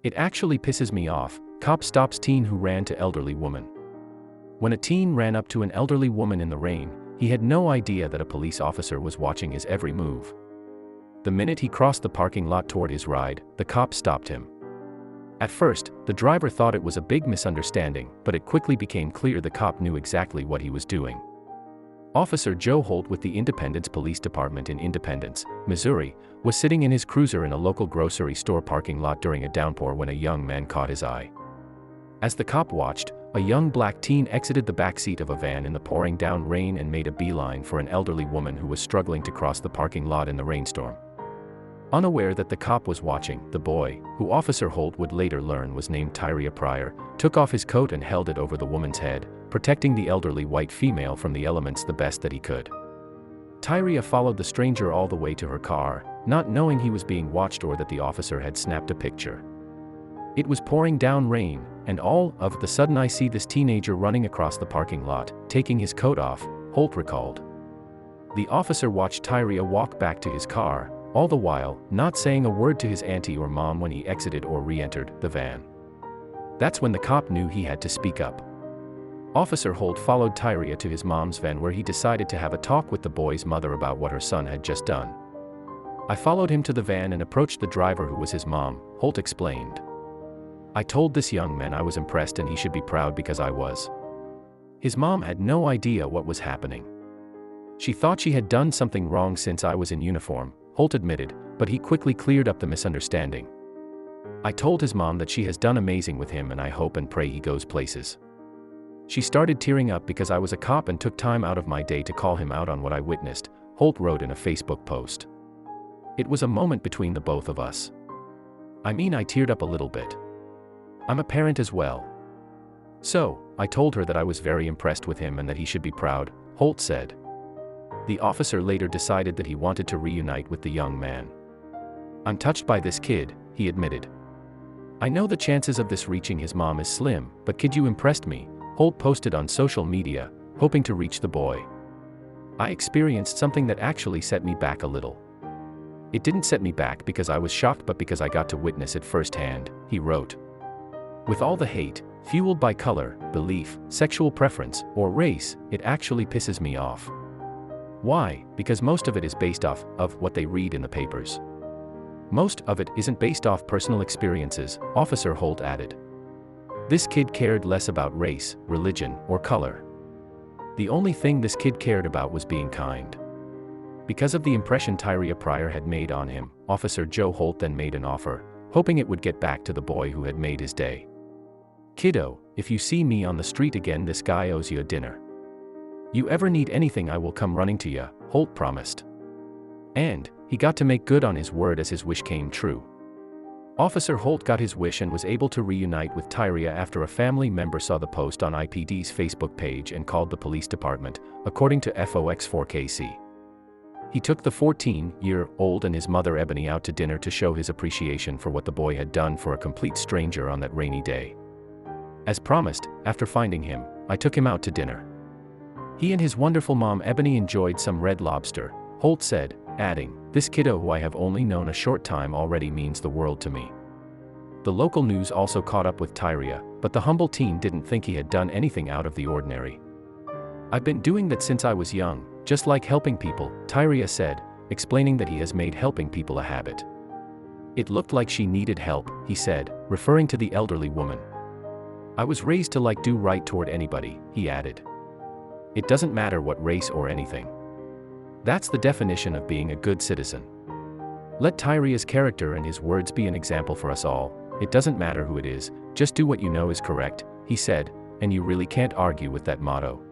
It actually pisses me off. Cop stops teen who ran to elderly woman. When a teen ran up to an elderly woman in the rain, he had no idea that a police officer was watching his every move. The minute he crossed the parking lot toward his ride, the cop stopped him. At first, the driver thought it was a big misunderstanding, but it quickly became clear the cop knew exactly what he was doing. Officer Joe Holt with the Independence Police Department in Independence, Missouri, was sitting in his cruiser in a local grocery store parking lot during a downpour when a young man caught his eye. As the cop watched, a young black teen exited the backseat of a van in the pouring down rain and made a beeline for an elderly woman who was struggling to cross the parking lot in the rainstorm. Unaware that the cop was watching, the boy, who Officer Holt would later learn was named Tyria Pryor, took off his coat and held it over the woman's head, protecting the elderly white female from the elements the best that he could. Tyria followed the stranger all the way to her car, not knowing he was being watched or that the officer had snapped a picture. It was pouring down rain, and all of a sudden I see this teenager running across the parking lot, taking his coat off, Holt recalled. The officer watched Tyria walk back to his car, all the while not saying a word to his auntie or mom when he exited or re-entered the van. That's when the cop knew he had to speak up. Officer Holt followed Tyria to his mom's van where he decided to have a talk with the boy's mother about what her son had just done. I followed him to the van and approached the driver who was his mom, Holt explained. I told this young man I was impressed and he should be proud because I was. His mom had no idea what was happening. She thought she had done something wrong since I was in uniform, Holt admitted, but he quickly cleared up the misunderstanding. I told his mom that she has done amazing with him and I hope and pray he goes places. She started tearing up because I was a cop and took time out of my day to call him out on what I witnessed, Holt wrote in a Facebook post. It was a moment between the both of us. I mean, I teared up a little bit. I'm a parent as well. So, I told her that I was very impressed with him and that he should be proud, Holt said. The officer later decided that he wanted to reunite with the young man. I'm touched by this kid, he admitted. I know the chances of this reaching his mom is slim, but kid, you impressed me, Holt posted on social media, hoping to reach the boy. I experienced something that actually set me back a little. It didn't set me back because I was shocked but because I got to witness it firsthand, he wrote. With all the hate, fueled by color, belief, sexual preference, or race, it actually pisses me off. Why? Because most of it is based off of what they read in the papers. Most of it isn't based off personal experiences, Officer Holt added. This kid cared less about race, religion, or color. The only thing this kid cared about was being kind. Because of the impression Tyria Pryor had made on him, Officer Joe Holt then made an offer, hoping it would get back to the boy who had made his day. Kiddo, if you see me on the street again, this guy owes you a dinner. You ever need anything, I will come running to you, Holt promised. And he got to make good on his word as his wish came true. Officer Holt got his wish and was able to reunite with Tyria after a family member saw the post on IPD's Facebook page and called the police department, according to FOX4KC. He took the 14-year-old and his mother Ebony out to dinner to show his appreciation for what the boy had done for a complete stranger on that rainy day. As promised, after finding him, I took him out to dinner. He and his wonderful mom Ebony enjoyed some Red Lobster, Holt said, adding, this kiddo who I have only known a short time already means the world to me. The local news also caught up with Tyria, but the humble teen didn't think he had done anything out of the ordinary. I've been doing that since I was young, just like helping people, Tyria said, explaining that he has made helping people a habit. It looked like she needed help, he said, referring to the elderly woman. I was raised to do right toward anybody, he added. It doesn't matter what race or anything. That's the definition of being a good citizen. Let Tyria's character and his words be an example for us all. It doesn't matter who it is, just do what you know is correct, he said, and you really can't argue with that motto.